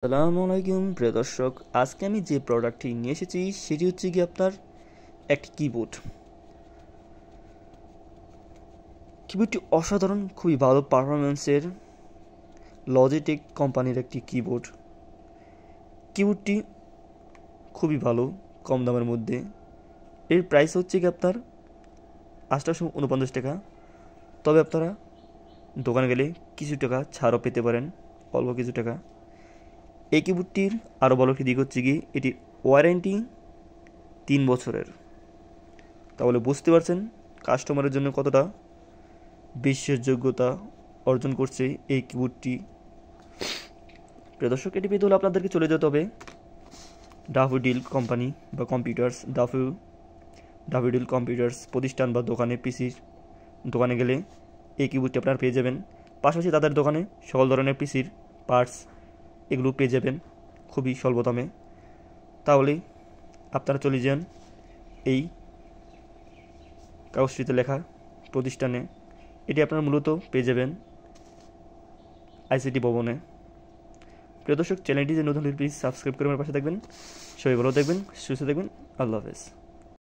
আসসালামু আলাইকুম প্রিয় দর্শক, আজকে আমি যে প্রোডাক্টটি নিয়ে এসেছি সেটি হচ্ছে কি আপনার একটি কিবোর্ডটি অসাধারণ, খুবই ভালো পারফরমেন্সের লজিটেক কোম্পানির একটি কিবোর্ডটি খুবই ভালো, কম দামের মধ্যে। এর প্রাইস হচ্ছে কি আপনার 849 টাকা। তবে আপনারা দোকানে গেলে কিছু টাকা ছাড়ও পেতে পারেন, অল্প কিছু টাকা। এই কিবোর্ডটির আরও ভালো একটি দিক হচ্ছে কি এটির ওয়ারেন্টি 3 বছরের। তাহলে বুঝতে পারছেন কাস্টমারের জন্য কতটা বিশ্বাসযোগ্যতা অর্জন করছে এই কিবোর্ডটি। প্রিয় দর্শক, এটি পেতে হলে আপনাদেরকে চলে যেতে হবে ডাফোডিল কোম্পানি বা কম্পিউটার্স, ডাফোডিল কম্পিউটার্স প্রতিষ্ঠান বা দোকানে, পিসির দোকানে গেলে এই কিবোর্ডটি আপনারা পেয়ে যাবেন। পাশাপাশি তাদের দোকানে সকল ধরনের পিসির পার্টস এগুলো পেয়ে যাবেন খুবই স্বল্প দামে। তাহলে আপনারা চলে যান এই কাগজটিতে লেখা প্রতিষ্ঠানে। এটি আপনারা মূলত পেয়ে যাবেন আইসিটি ভবনে। প্রিয় দর্শক, চ্যানেলটি যে নতুন প্লিজ সাবস্ক্রাইব করে আমার পাশে থাকবেন। সবাই ভালো থাকবেন, সুস্থ থাকবেন। আল্লাহ হাফেজ।